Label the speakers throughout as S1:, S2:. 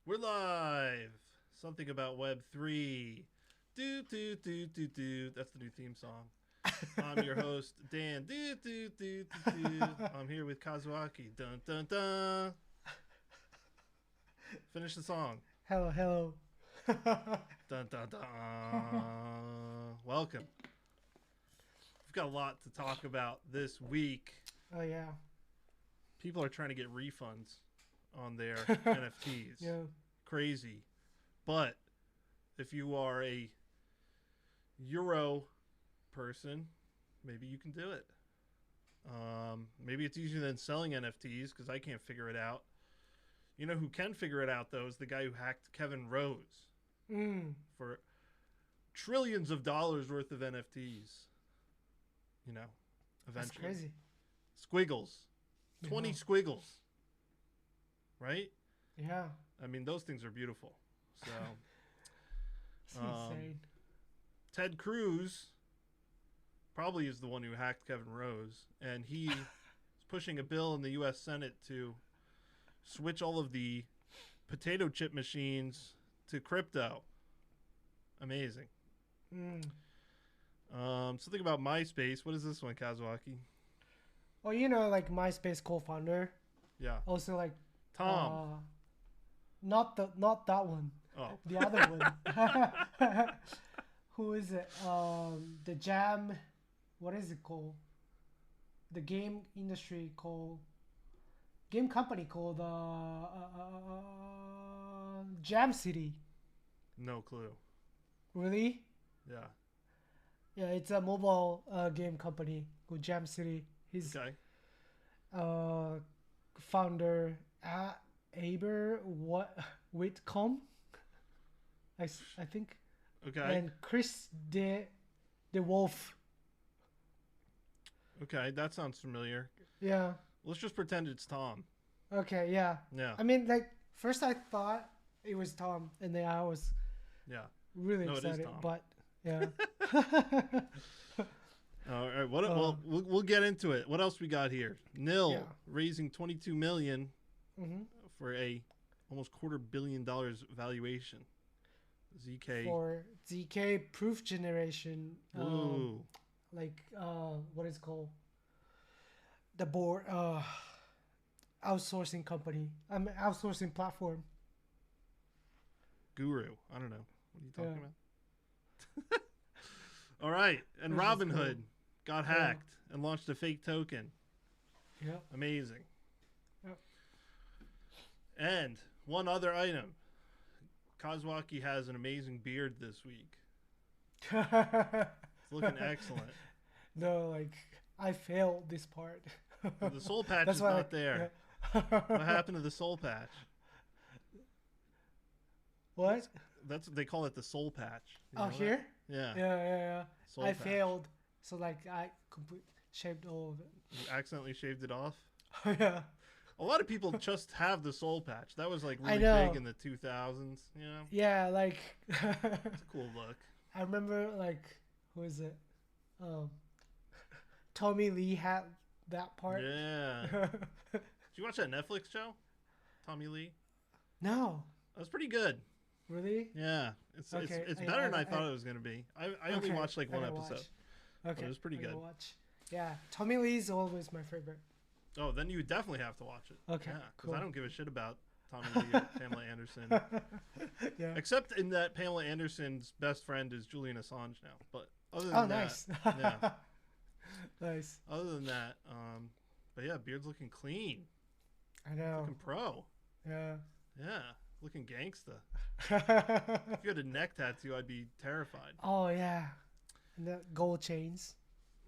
S1: We're live. Something about Web3. Do do do do do. That's the new theme song. I'm your host, Dan. Do do do do do. I'm here with Kazuaki. Dun dun dun. Finish the song.
S2: Hello, hello.
S1: Dun dun dun. Welcome. We've got a lot to talk about this week.
S2: Oh yeah.
S1: People are trying to get refunds on their NFTs.
S2: Yeah.
S1: Crazy. But if you are a Euro person, maybe you can do it. Maybe it's easier than selling NFTs because I can't figure it out. You know who can figure it out, though, is the guy who hacked Kevin Rose for trillions of dollars worth of NFTs. You know, eventually.
S2: That's crazy.
S1: Squiggles. 20 squiggles. Right?
S2: Yeah.
S1: I mean, those things are beautiful. So,
S2: It's insane.
S1: Ted Cruz probably is the one who hacked Kevin Rose, and he is pushing a bill in the U.S. Senate to switch all of the potato chip machines to crypto. Amazing. Something about MySpace. What is this one, Kazuaki?
S2: Oh, you know, like MySpace co-founder.
S1: Yeah.
S2: Also, like
S1: Tom.
S2: not that one.
S1: Oh.
S2: The other one. Who is it? The Jam. What is it called? The game industry called. Game company called Jam City.
S1: No clue.
S2: Really?
S1: Yeah.
S2: Yeah, it's a mobile game company called Jam City. His
S1: Okay.
S2: founder Aber Whitcomb, I think,
S1: Okay.
S2: and Chris the Wolf.
S1: Okay. That sounds familiar.
S2: Yeah.
S1: Let's just pretend it's Tom.
S2: Okay. Yeah.
S1: Yeah.
S2: I mean, like first I thought it was Tom, and then I was
S1: Yeah.
S2: really
S1: No, it is
S2: excited.
S1: Tom.
S2: But yeah.
S1: All right. Well, we'll get into it. What else we got here? Nil
S2: Yeah.
S1: raising $22 million
S2: hmm
S1: for a almost $250 million valuation. ZK.
S2: For ZK proof generation.
S1: Ooh.
S2: Like what is it called? The board outsourcing company. Outsourcing platform.
S1: Guru. I don't know. What are you talking
S2: Yeah.
S1: about? All right. And
S2: This is
S1: Robinhood got hacked and launched a fake token.
S2: Yeah.
S1: Amazing.
S2: Yep.
S1: And one other item. Kazuaki has an amazing beard this week. It's looking excellent.
S2: No, like I failed this part.
S1: The soul patch
S2: That's
S1: is
S2: why
S1: not there.
S2: yeah.
S1: What happened to the soul patch?
S2: What?
S1: That's they call it the soul patch. You
S2: Oh,
S1: know that?
S2: here?
S1: Yeah.
S2: Yeah.
S1: Soul
S2: I
S1: patch.
S2: failed. So like I shaved all of it.
S1: You accidentally shaved it off.
S2: Yeah.
S1: A lot of people just have the soul patch. That was like
S2: I
S1: really
S2: know.
S1: big in the 2000s. You know,
S2: Yeah, like
S1: it's a cool look.
S2: I remember like who is it? Tommy Lee had that part.
S1: Yeah. Did you watch that Netflix show, Tommy Lee?
S2: No.
S1: That was pretty good.
S2: Really?
S1: Yeah, it's
S2: Okay,
S1: it's
S2: I-
S1: better than
S2: I-
S1: I thought
S2: I-
S1: it was gonna be. I only
S2: Okay,
S1: watched like
S2: I
S1: one
S2: gotta
S1: episode.
S2: watch.
S1: But
S2: Okay.
S1: it was pretty
S2: I gotta
S1: good.
S2: watch. Yeah, Tommy Lee's always my favorite.
S1: Oh, then you definitely have to watch it.
S2: Okay,
S1: Yeah, because
S2: cool.
S1: I don't give a shit about Tommy Lee or Pamela Anderson.
S2: Yeah.
S1: Except in that Pamela Anderson's best friend is Julian Assange now. But other than
S2: Oh,
S1: that,
S2: nice.
S1: yeah.
S2: Nice.
S1: Other than that, but yeah, beard's looking clean,
S2: I know.
S1: looking pro.
S2: Yeah.
S1: Yeah, looking gangsta. If you had a neck tattoo, I'd be terrified.
S2: Oh yeah. And the gold chains.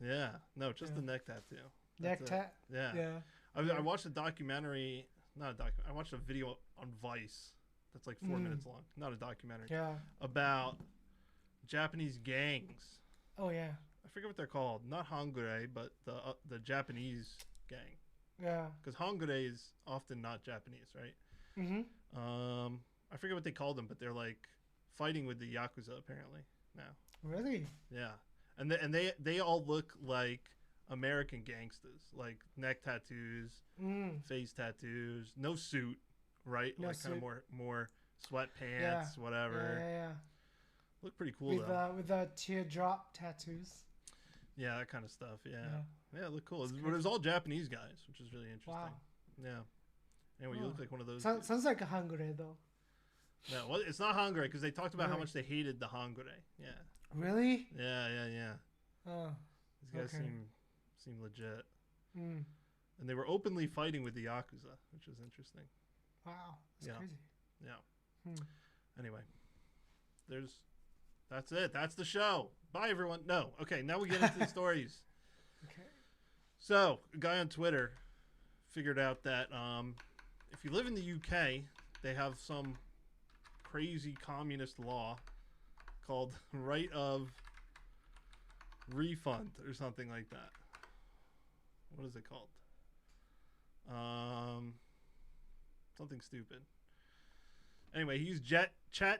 S1: Yeah, no, just
S2: Yeah.
S1: the neck tattoo.
S2: Neck
S1: That's it.
S2: tat.
S1: Yeah.
S2: Yeah.
S1: I watched a documentary, not a documentary. I watched a video on Vice that's like 4 minutes long, not a documentary,
S2: Yeah.
S1: about Japanese gangs.
S2: Oh yeah.
S1: I forget what they're called. Not Hangure, but the Japanese gang.
S2: Yeah.
S1: Because Hangure is often not Japanese, right?
S2: Mm-hmm.
S1: I forget what they call them, but they're like fighting with the Yakuza apparently now.
S2: Really?
S1: Yeah, and they all look like American gangsters, like neck tattoos, face tattoos, no suit, right?
S2: No
S1: like kind
S2: suit.
S1: of more sweatpants, whatever.
S2: Yeah.
S1: Look pretty cool though.
S2: With the teardrop tattoos.
S1: Yeah, that kind of stuff. Yeah, it looked cool.
S2: It's
S1: But it was all Japanese guys, which is really interesting.
S2: Wow.
S1: Yeah. Anyway, you look like one of those.
S2: Sounds like a hangure though.
S1: No, well, it's not hangure because they talked about how much they hated the hangure. Yeah.
S2: Really?
S1: Yeah.
S2: Oh.
S1: These guys seem legit.
S2: Mm.
S1: And they were openly fighting with the Yakuza, which is interesting.
S2: Wow. That's crazy.
S1: Yeah. Anyway, that's it. That's the show. Bye, everyone. No. Okay, now we get into the stories.
S2: Okay.
S1: So, a guy on Twitter figured out that if you live in the UK, they have some crazy communist law called right of refund or something like that. What is it called? Something stupid. Anyway, he used Chat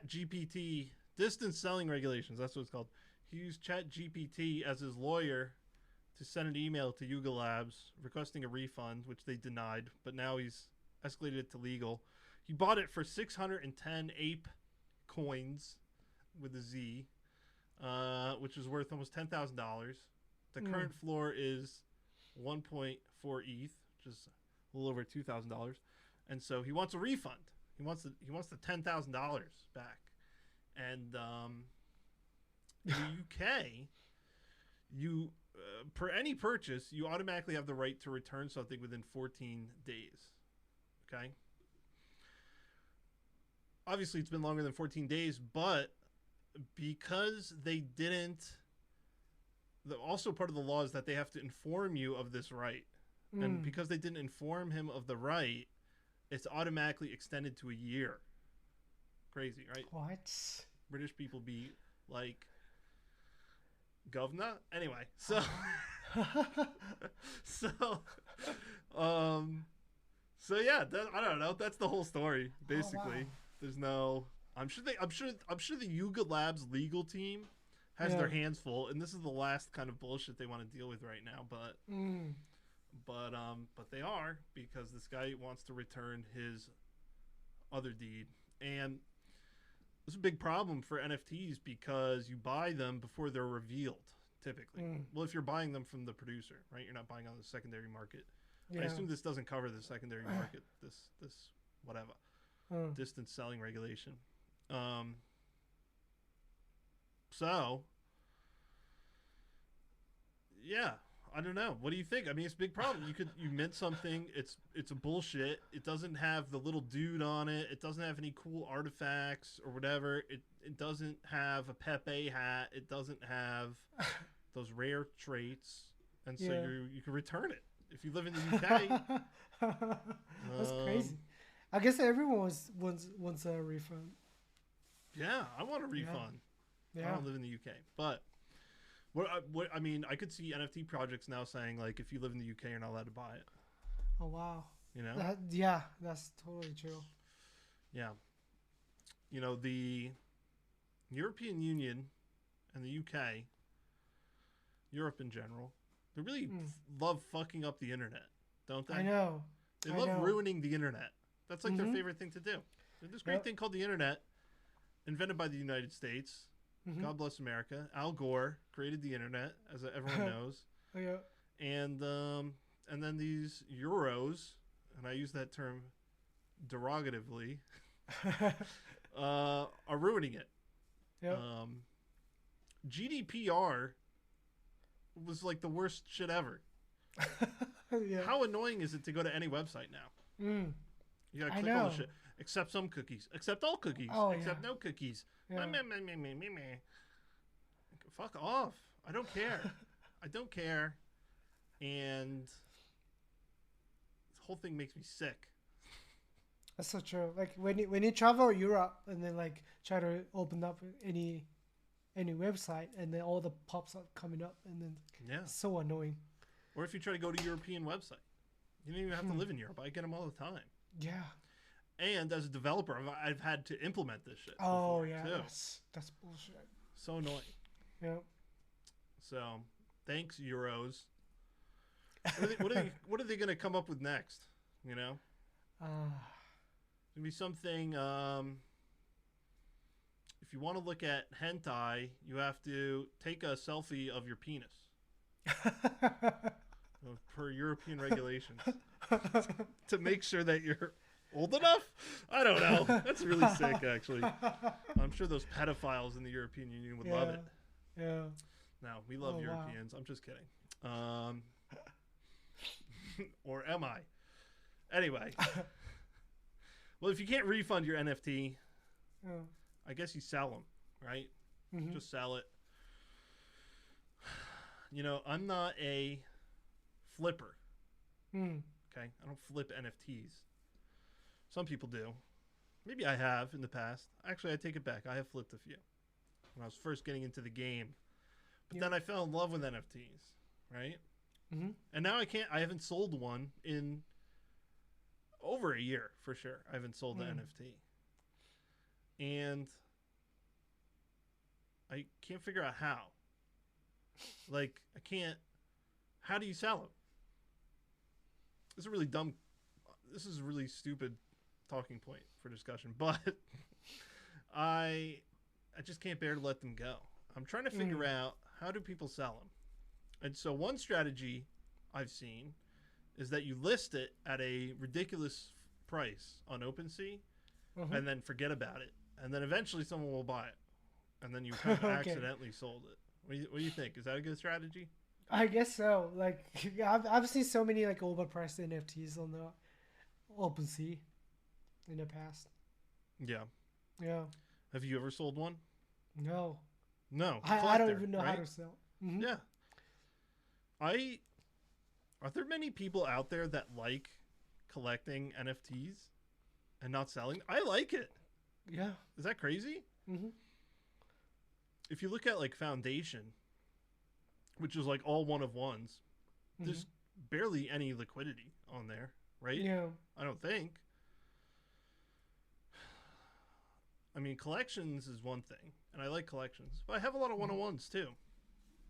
S1: GPT distance selling regulations. That's what it's called. He used Chat GPT as his lawyer to send an email to Yuga Labs requesting a refund, which they denied. But now he's escalated it to legal. He bought it for 610 ape coins with a Z, which is worth almost $10,000. The current floor is 1.4 ETH, which is a little over $2,000. And so he wants a refund. He wants the $10,000 back. And in the UK, you per any purchase, you automatically have the right to return something within 14 days. Okay. Obviously, it's been longer than 14 days, but because they didn't, also part of the law is that they have to inform you of this right. And because they didn't inform him of the right, it's automatically extended to a year. Crazy, right?
S2: What?
S1: British people be like, governor? Anyway, so, so yeah, I don't know. That's the whole story, basically.
S2: Oh, wow.
S1: There's no, I'm sure the Yuga Labs legal team has their hands full, and this is the last kind of bullshit they want to deal with right now, but they are, because this guy wants to return his other deed. And this is a big problem for NFTs because you buy them before they're revealed, typically. Well, if you're buying them from the producer, right? You're not buying on the secondary market. I assume this doesn't cover the secondary market, this whatever. Distance selling regulation. So, yeah, I don't know. What do you think? I mean, it's a big problem. You mint something. It's a bullshit. It doesn't have the little dude on it. It doesn't have any cool artifacts or whatever. It doesn't have a Pepe hat. It doesn't have those rare traits, and so you can return it if you live in the UK.
S2: That's crazy. I guess everyone wants a refund.
S1: Yeah, I want a refund.
S2: Yeah.
S1: I don't live in the UK, but what I mean, I could see NFT projects now saying, like, if you live in the UK, you're not allowed to buy it.
S2: Oh wow.
S1: You know?
S2: That's totally true.
S1: Yeah. You know, the European Union and the UK, Europe in general, they really love fucking up the internet, don't they?
S2: I know.
S1: They love ruining the internet. That's like their favorite thing to do. There's this great thing called the internet, invented by the United States. God bless America. Al Gore created the internet, as everyone knows.
S2: Oh, yeah.
S1: And then these Euros, and I use that term derogatively, are ruining it.
S2: Yep.
S1: GDPR was like the worst shit ever.
S2: Yeah.
S1: How annoying is it to go to any website now? You gotta click all the shit. Accept some cookies. Accept all cookies. Accept no cookies.
S2: Yeah.
S1: Fuck off. I don't care. I don't care. And this whole thing makes me sick.
S2: That's so true. Like when you travel Europe and then like try to open up any website and then all the pops up coming up and then it's so annoying.
S1: Or if you try to go to a European website, you don't even have to live in Europe. I get them all the time.
S2: Yeah.
S1: And as a developer, I've had to implement this shit.
S2: Oh yeah,
S1: too.
S2: That's bullshit.
S1: So annoying.
S2: Yeah.
S1: So, thanks Euros. What are they gonna come up with next? You know.
S2: Uh,
S1: It's gonna be something. if you want to look at hentai, you have to take a selfie of your penis per European regulations to make sure that you're old enough. I don't know. That's really sick, actually. I'm sure those pedophiles in the European Union would love it.
S2: Yeah.
S1: No, we love Europeans. Wow. I'm just kidding. Or am I? Anyway. Well, if you can't refund your NFT, I guess you sell them, right? Mm-hmm. Just sell it. You know, I'm not a flipper. Okay? I don't flip NFTs. Some people do. Maybe I have in the past. Actually, I take it back. I have flipped a few when I was first getting into the game. But then I fell in love with NFTs, right? Mm-hmm. And now I haven't sold one in over a year for sure. I haven't sold the NFT. And I can't figure out how. Like, I can't. How do you sell them? This is a really stupid talking point for discussion, but I just can't bear to let them go. I'm trying to figure out, how do people sell them? And so one strategy I've seen is that you list it at a ridiculous price on OpenSea and then forget about it. And then eventually someone will buy it. And then you kind of accidentally sold it. What do you think? Is that a good strategy?
S2: I guess so. Like, I've seen so many like overpriced NFTs on the OpenSea in the past.
S1: Yeah.
S2: Yeah.
S1: Have you ever sold one?
S2: No.
S1: No.
S2: I don't even know how to sell. Mm-hmm.
S1: Yeah. Are there many people out there that like collecting NFTs and not selling? I like it.
S2: Yeah.
S1: Is that crazy?
S2: Mm-hmm.
S1: If you look at like Foundation, which is like all one of ones, there's barely any liquidity on there, right?
S2: Yeah.
S1: I don't think. I mean, collections is one thing, and I like collections, but I have a lot of one-on-ones too.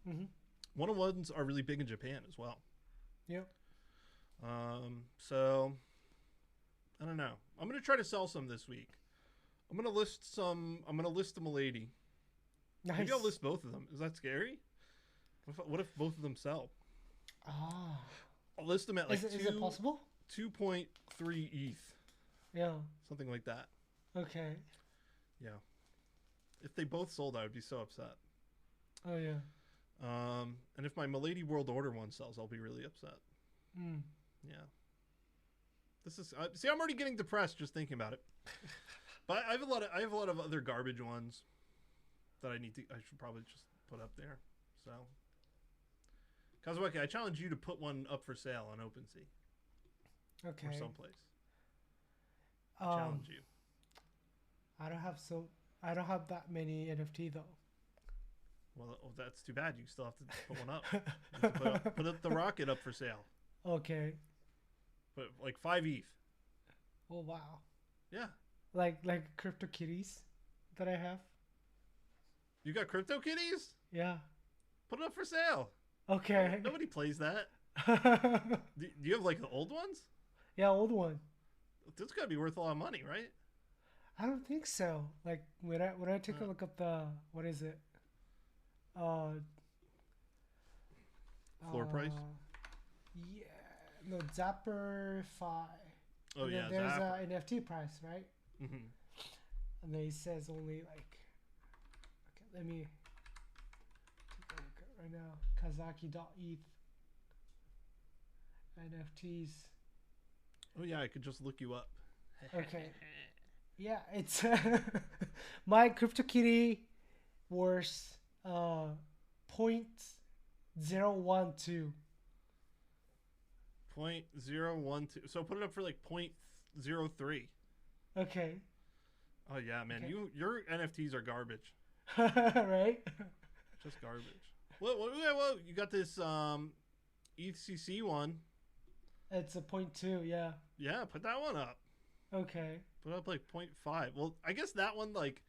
S1: Mm-hmm. One-on-ones are really big in Japan as well.
S2: Yeah.
S1: So I don't know. I'm gonna try to sell some this week. I'm gonna list them a lady.
S2: Nice.
S1: Maybe I'll list both of them. Is that scary? What if both of them sell?
S2: Ah.
S1: I'll list them at like
S2: is it possible?
S1: 2.3 ETH.
S2: Yeah.
S1: Something like that.
S2: Okay.
S1: Yeah. If they both sold, I would be so upset.
S2: Oh yeah.
S1: And if my Milady World Order one sells, I'll be really upset. Yeah. This is see, I'm already getting depressed just thinking about it. But I have a lot of other garbage ones that I should probably just put up there. So, Kazuaki, I challenge you to put one up for sale on OpenSea.
S2: Okay.
S1: Or someplace. Challenge you.
S2: I don't have that many NFT though.
S1: Well, that's too bad. You still have to put one up. You have to put up the rocket up for sale.
S2: Okay.
S1: But like 5 ETH.
S2: Oh wow.
S1: Yeah.
S2: Like crypto kitties that I have.
S1: You got crypto kitties?
S2: Yeah.
S1: Put it up for sale.
S2: Okay.
S1: Nobody plays that. Do you have like the old ones?
S2: Yeah, old one.
S1: That's gotta be worth a lot of money, right?
S2: I don't think so. Like when I take a look at the what is it?
S1: Floor price?
S2: Yeah. No, Zapper 5.
S1: Oh
S2: and
S1: yeah,
S2: there's
S1: Zapper.
S2: a NFT price, right?
S1: Mm-hmm.
S2: And then it says only like. Okay, let me take a look at right now. Kazuaki.eth NFTs.
S1: Oh yeah, I could just look you up.
S2: Okay. Yeah, it's my CryptoKitty worth 0.012.
S1: 0.012. So put it up for like 0.03.
S2: Okay.
S1: Oh yeah, man, okay. Your NFTs are garbage.
S2: Right?
S1: Just garbage. Well, you got this ETHCC one.
S2: It's a 0.2, yeah.
S1: Yeah, put that one up.
S2: Okay.
S1: Put up like 0.5. Well, I guess that one, like,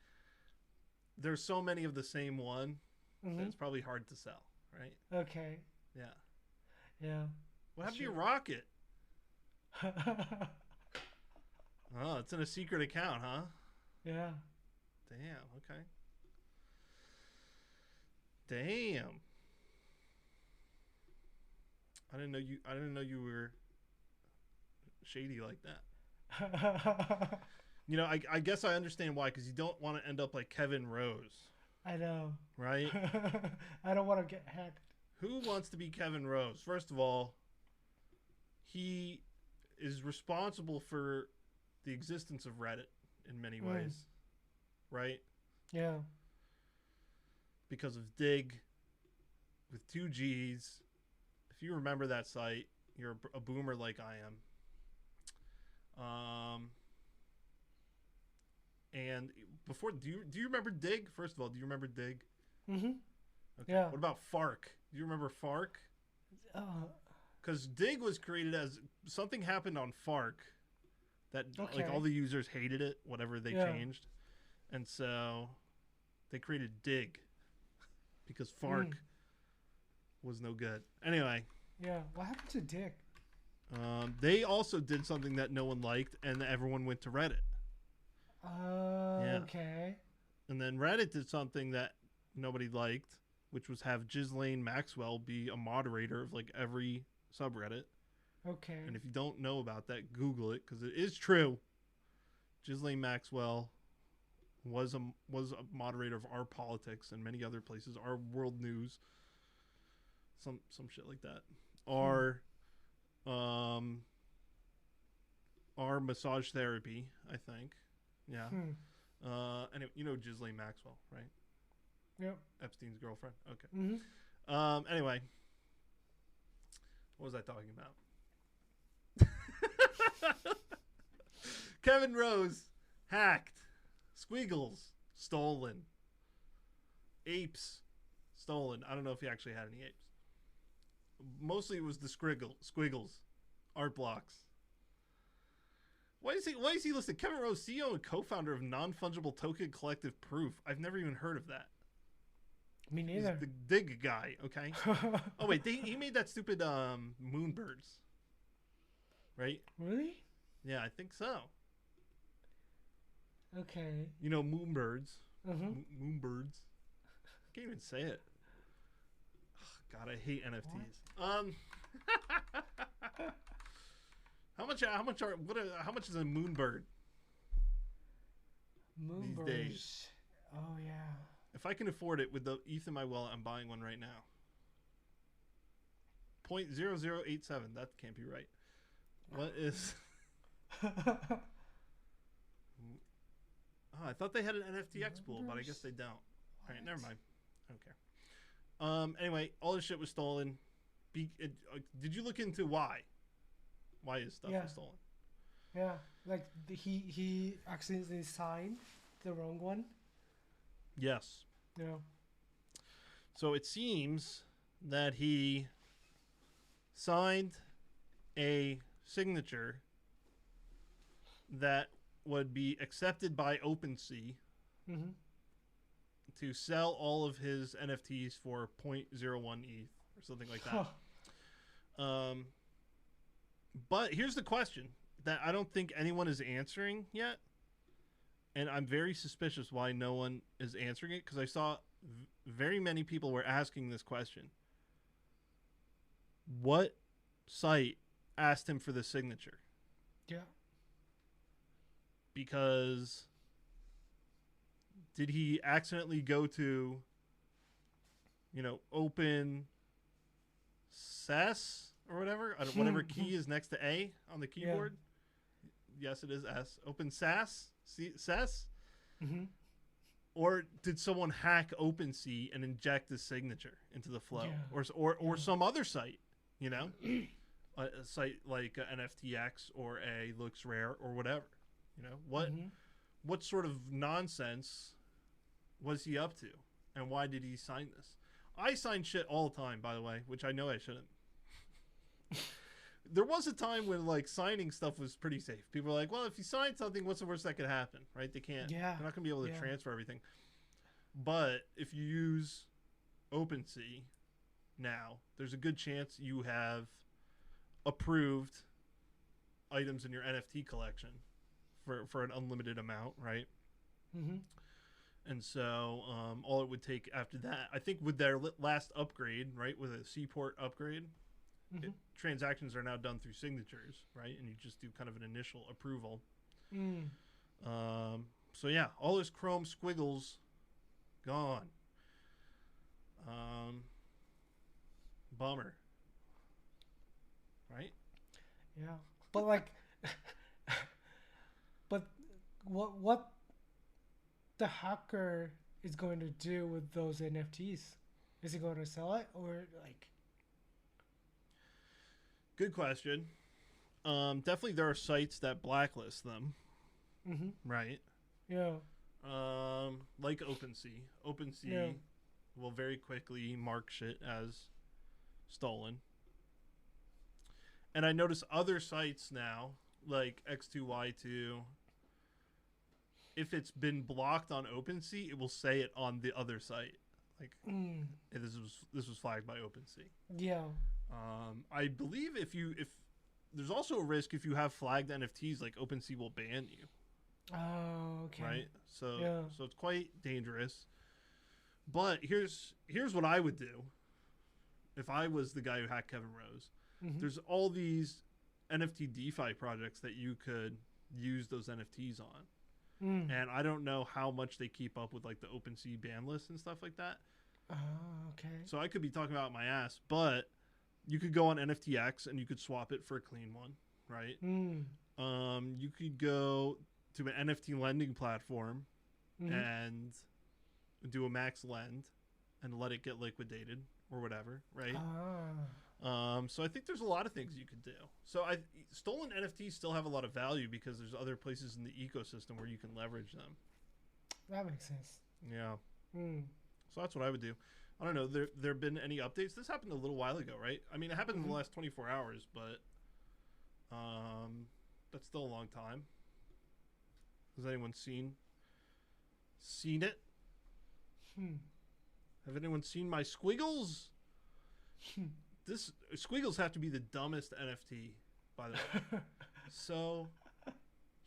S1: there's so many of the same one that it's probably hard to sell, right?
S2: Okay.
S1: Yeah.
S2: Yeah.
S1: What happened to your rocket? Oh, it's in a secret account, huh?
S2: Yeah.
S1: Damn, okay. Damn. I didn't know you were shady like that. You know, I guess I understand why, because you don't want to end up like Kevin Rose,
S2: I know.
S1: right?
S2: I don't want to get hacked.
S1: Who wants to be Kevin Rose? First of all, he is responsible for the existence of Reddit in many ways, right?
S2: Yeah.
S1: Because of Dig with 2 G's. If you remember that site, you're a boomer like I am. And before, do you remember Dig? First of all, do you remember Dig?
S2: Mm-hmm.
S1: Okay.
S2: Yeah.
S1: What about Fark? Do you remember Fark? Because Dig was created as something happened on Fark that like all the users hated it, whatever they changed, and so they created Dig because Fark was no good. Anyway.
S2: Yeah. What happened to Dick?
S1: They also did something that no one liked, and everyone went to Reddit.
S2: Okay.
S1: And then Reddit did something that nobody liked, which was have Ghislaine Maxwell be a moderator of like every subreddit.
S2: Okay.
S1: And if you don't know about that, Google it, because it is true. Ghislaine Maxwell was a moderator of Our Politics and many other places, Our World News, some shit like that. Our Massage Therapy, I think. Yeah. And you know Ghislaine Maxwell, right?
S2: Yep.
S1: Epstein's girlfriend. Okay.
S2: Mm-hmm.
S1: Anyway, what was I talking about? Kevin Rose hacked. Squiggles stolen. Apes stolen. I don't know if he actually had any apes. Mostly it was the squiggles, art blocks. Why is he listed? Kevin Rose, CEO and co-founder of non-fungible token collective Proof. I've never even heard of that.
S2: Me neither.
S1: He's the Dig guy, okay? Oh wait, he made that stupid Moonbirds, right?
S2: Really?
S1: Yeah, I think so.
S2: Okay.
S1: You know Moonbirds.
S2: Moonbirds.
S1: Can't even say it. Oh, God, I hate NFTs. How much is a Moonbird?
S2: Moonbirds.
S1: These days.
S2: Oh yeah.
S1: If I can afford it with the ETH in my wallet, I'm buying one right now. 0.0087. That can't be right. What is? I thought they had an NFTX pool, but I guess they don't. All right, never mind. Okay. Anyway, all this shit was stolen. Did you look into why? Why his stuff was stolen?
S2: Yeah, like he accidentally signed the wrong one.
S1: Yes.
S2: Yeah.
S1: So it seems that he signed a signature that would be accepted by OpenSea to sell all of his NFTs for 0.01 ETH or something like that. But here's the question that I don't think anyone is answering yet. And I'm very suspicious why no one is answering it, because I saw very many people were asking this question. What site asked him for the signature?
S2: Yeah.
S1: Because did he accidentally go to, open SAS or whatever? Whatever key is next to A on the keyboard? Yeah. Yes, it is S. Open SAS? SAS? Or did someone hack OpenSea and inject the signature into the flow? Or some other site, a site like NFTX or a Looks Rare or whatever. What sort of nonsense was he up to? And why did he sign this? I sign shit all the time, by the way, which I know I shouldn't. There was a time when signing stuff was pretty safe. People were like, well, if you sign something, what's the worst that could happen, right? They can't.
S2: Yeah.
S1: They're not going to be able to transfer everything. But if you use OpenSea now, there's a good chance you have approved items in your NFT collection for an unlimited amount, right? And so all it would take after that, I think with their last upgrade, right, with a Seaport upgrade, transactions are now done through signatures, right? And you just do kind of an initial approval. So yeah, all those Chrome squiggles gone. Bummer. Right?
S2: Yeah. But like but what the hacker is going to do with those NFTs? Is he going to sell it or like?
S1: Good question. Definitely there are sites that blacklist them. Right?
S2: Yeah.
S1: Like OpenSea. OpenSea will very quickly mark shit as stolen. And I notice other sites now, like X2Y2, if it's been blocked on OpenSea, it will say it on the other site. Like this was flagged by OpenSea.
S2: Yeah.
S1: I believe if there's also a risk if you have flagged NFTs, like OpenSea will ban you.
S2: Oh, okay.
S1: Right? So it's quite dangerous. But here's what I would do if I was the guy who hacked Kevin Rose. There's all these NFT DeFi projects that you could use those NFTs on. And I don't know how much they keep up with like the OpenSea ban list and stuff like that.
S2: Oh, okay.
S1: So I could be talking about my ass, but you could go on NFTX and you could swap it for a clean one, right? You could go to an NFT lending platform and do a max lend and let it get liquidated or whatever, right? So I think there's a lot of things you could do. So stolen NFTs still have a lot of value because there's other places in the ecosystem where you can leverage them.
S2: That makes sense.
S1: Yeah. So that's what I would do. I don't know. There have been any updates? This happened a little while ago, right? I mean, it happened in the last 24 hours, but that's still a long time. Has anyone seen it? Have anyone seen my squiggles? This squiggles have to be the dumbest NFT, by the way. So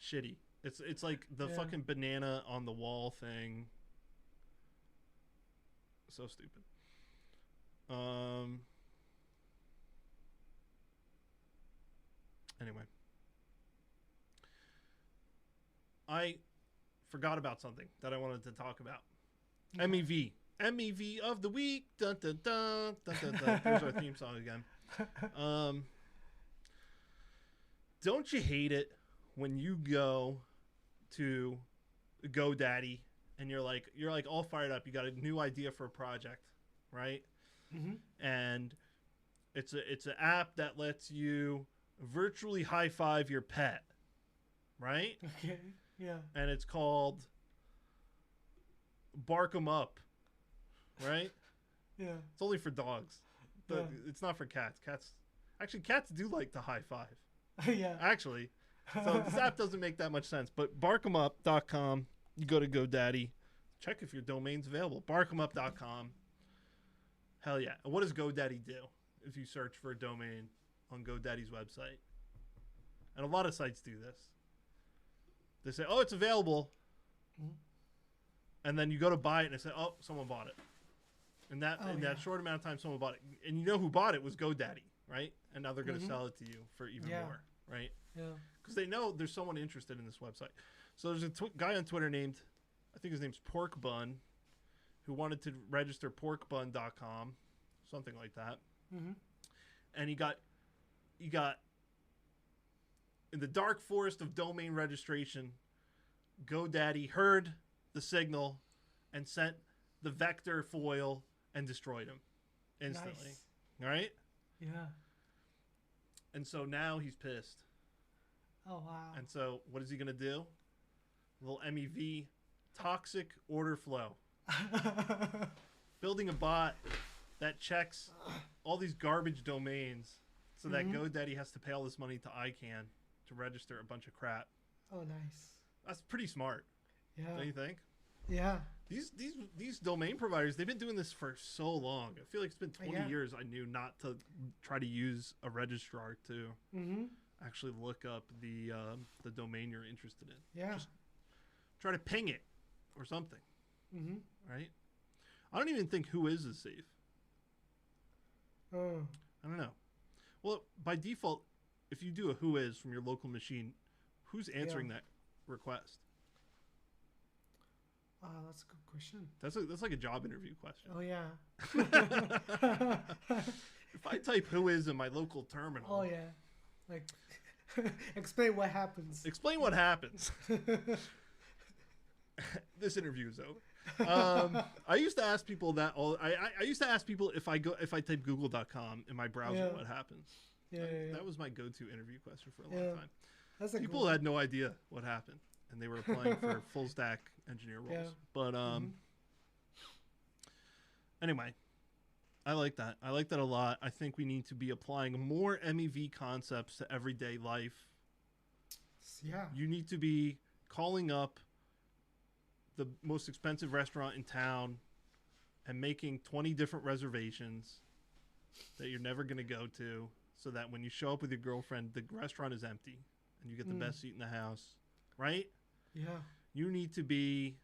S1: shitty. It's like the fucking banana on the wall thing. So stupid. Anyway. I forgot about something that I wanted to talk about. MEV. MEV of the week. Dun, dun, dun, dun, dun, dun. There's our theme song again. Don't you hate it when you go to GoDaddy and you're like all fired up. You got a new idea for a project, right? And it's an app that lets you virtually high five your pet, right?
S2: Okay. Yeah.
S1: And it's called Bark 'em Up, right?
S2: Yeah.
S1: It's only for dogs. It's not for cats. Cats do like to high five.
S2: Yeah.
S1: Actually. So this app doesn't make that much sense. But barkemup.com, you go to GoDaddy. Check if your domain's available. Barkemup.com. Hell yeah. And what does GoDaddy do if you search for a domain on GoDaddy's website? And a lot of sites do this. They say, oh, it's available. And then you go to buy it and they say, oh, someone bought it. And that that short amount of time, someone bought it. And you know who bought it was GoDaddy, right? And now they're going to sell it to you for even more, right?
S2: Yeah.
S1: Because they know there's someone interested in this website. So there's a guy on Twitter named, I think his name's Pork Bun, who wanted to register porkbun.com, something like that. And he got in the dark forest of domain registration, GoDaddy heard the signal and sent the vector foil and destroyed him instantly. Nice. Right?
S2: Yeah.
S1: And so now he's pissed.
S2: Oh, wow.
S1: And so what is he going to do? A little MEV, toxic order flow. Building a bot that checks all these garbage domains so that GoDaddy has to pay all this money to ICANN to register a bunch of crap.
S2: Oh, nice.
S1: That's pretty smart.
S2: Yeah.
S1: Don't you think?
S2: Yeah.
S1: These domain providers, they've been doing this for so long. I feel like it's been 20 years I knew not to try to use a registrar to actually look up the domain you're interested in.
S2: Yeah.
S1: Just try to ping it or something.
S2: Mm-hmm.
S1: right? I don't even think who is safe.
S2: Oh.
S1: I don't know. Well, by default, if you do a who is from your local machine, who's answering that request?
S2: That's a good question.
S1: That's like a job interview question.
S2: Oh yeah.
S1: If I type who is in my local terminal.
S2: Oh yeah. Like, explain what happens.
S1: Explain what happens. This interview is over. I used to ask people that I used to ask people if I type google.com in my browser what happens. That was my go-to interview question for a long time.
S2: That's
S1: people had no idea what happened, and they were applying for full stack engineer roles.
S2: Yeah.
S1: But anyway, I like that. I like that a lot. I think we need to be applying more MEV concepts to everyday life.
S2: Yeah.
S1: You need to be calling up the most expensive restaurant in town and making 20 different reservations that you're never going to go to, so that when you show up with your girlfriend, the restaurant is empty and you get the best seat in the house, right?
S2: Yeah.
S1: You need to be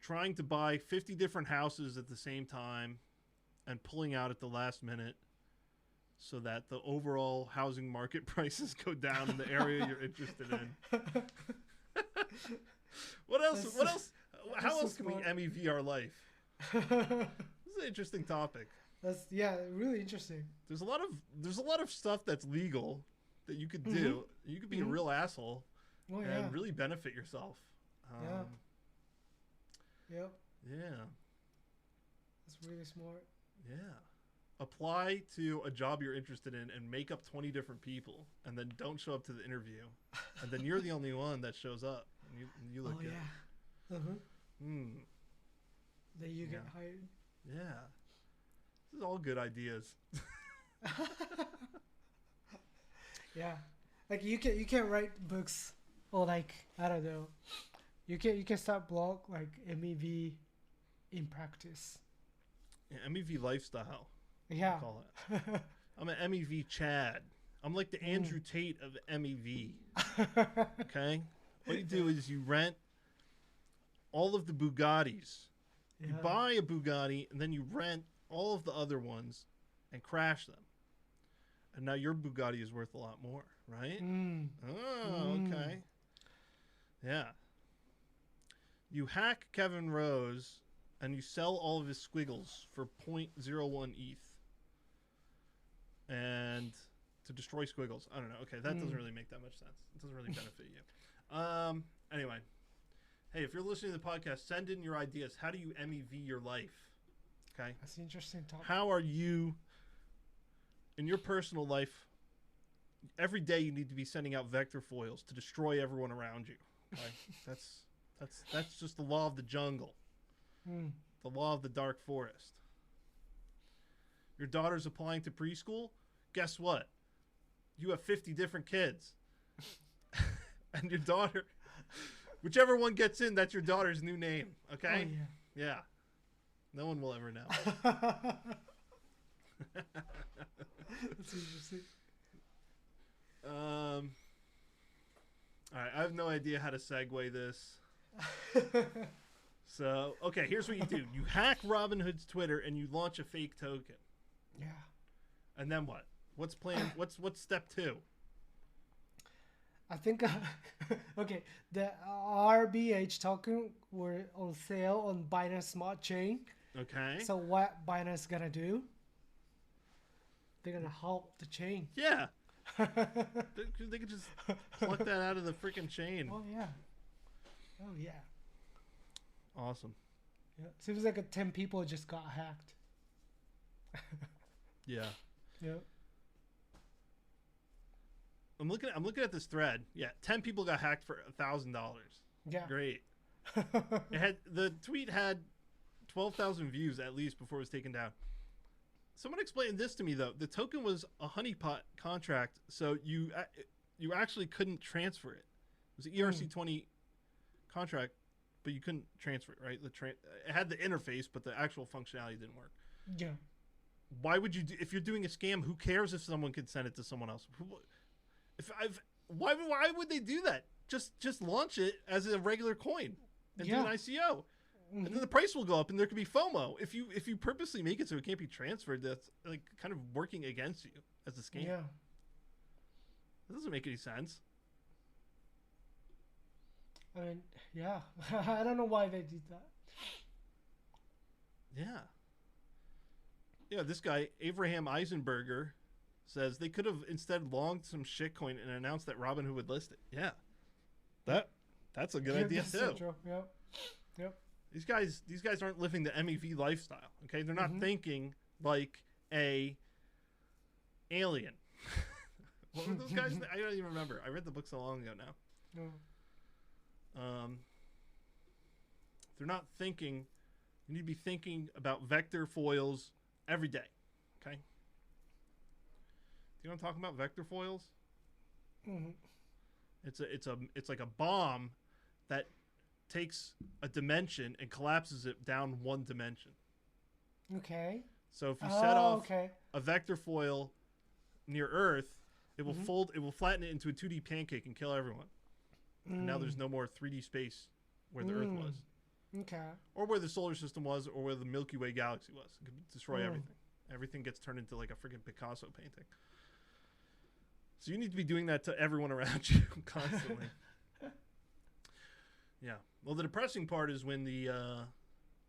S1: trying to buy 50 different houses at the same time and pulling out at the last minute so that the overall housing market prices go down in the area you're interested in. What else? How else can we MEV our life? This is an interesting topic.
S2: That's really interesting.
S1: There's a lot of stuff that's legal that you could do. You could be a real asshole and really benefit yourself.
S2: Yep.
S1: Yeah.
S2: That's really smart.
S1: Yeah. Apply to a job you're interested in and make up 20 different people, and then don't show up to the interview, and then you're the only one that shows up. And you look good.
S2: Yeah. Then you get hired.
S1: Yeah. This is all good ideas.
S2: Yeah. Like you can write books, or like, I don't know. You can start blog like MEV in practice.
S1: Yeah, MEV lifestyle.
S2: Yeah.
S1: Call it. I'm an MEV Chad. I'm like the Andrew Tate of MEV. Okay? What you do is you rent all of the Bugattis. You buy a Bugatti, and then you rent all of the other ones and crash them. And now your Bugatti is worth a lot more, right? Oh, okay. Yeah. You hack Kevin Rose, and you sell all of his squiggles for 0.01 ETH. And to destroy squiggles. I don't know. Okay, that doesn't really make that much sense. It doesn't really benefit you. Anyway. Hey, if you're listening to the podcast, send in your ideas. How do you MEV your life? Okay?
S2: That's an interesting topic.
S1: How are you, in your personal life, every day you need to be sending out vector foils to destroy everyone around you. Okay? That's just the law of the jungle. The law of the dark forest. Your daughter's applying to preschool? Guess what? You have 50 different kids. And your daughter... Whichever one gets in, that's your daughter's new name. Okay?
S2: Oh, yeah.
S1: Yeah. No one will ever know.
S2: That's interesting.
S1: All right. I have no idea how to segue this. So, okay, here's what you do. You hack Robinhood's Twitter and you launch a fake token.
S2: Yeah.
S1: And then what? What's plan? What's step 2?
S2: I think, okay, the RBH token were on sale on Binance Smart Chain.
S1: Okay.
S2: So what Binance gonna do? They're gonna halt the chain.
S1: Yeah. they could just pluck that out of the freaking chain.
S2: Oh, yeah. Oh, yeah.
S1: Awesome.
S2: Yeah. Seems like 10 people just got hacked.
S1: Yeah.
S2: Yeah.
S1: I'm looking at this thread. Yeah, 10 people got hacked for $1,000.
S2: Yeah.
S1: Great. The tweet had 12,000 views at least before it was taken down. Someone explained this to me though. The token was a honeypot contract, so you actually couldn't transfer it. It was an ERC20 contract, but you couldn't transfer it, right? It had the interface, but the actual functionality didn't work.
S2: Yeah.
S1: Why would you if you're doing a scam? Who cares if someone could send it to someone else? Why would they do that? Just launch it as a regular coin and do an ICO. and then the price will go up, and there could be FOMO if you purposely make it so it can't be transferred. That's like kind of working against you as a scam.
S2: Yeah.
S1: That doesn't make any sense.
S2: I mean, yeah. I don't know why they did that.
S1: Yeah. Yeah, this guy, Abraham Eisenberger, says they could have instead longed some shitcoin and announced that Robinhood would list it. Yeah. That's a good idea too.
S2: So true. Yep. Yep.
S1: These guys aren't living the MEV lifestyle, okay? They're not thinking like a alien. What were those guys? I don't even remember. I read the book so long ago now.
S2: No.
S1: They're not thinking. You need to be thinking about vector foils every day, okay? Do you know what I'm talking about? Vector foils?
S2: Mm-hmm.
S1: It's like a bomb that takes a dimension and collapses it down one dimension.
S2: Okay.
S1: So if you set off a vector foil near Earth, it will fold. It will flatten it into a 2D pancake and kill everyone. And now there's no more 3D space where the Earth was.
S2: Okay.
S1: Or where the solar system was, or where the Milky Way galaxy was. It could destroy everything. Everything gets turned into like a freaking Picasso painting. So you need to be doing that to everyone around you constantly. Yeah. Well, the depressing part is when the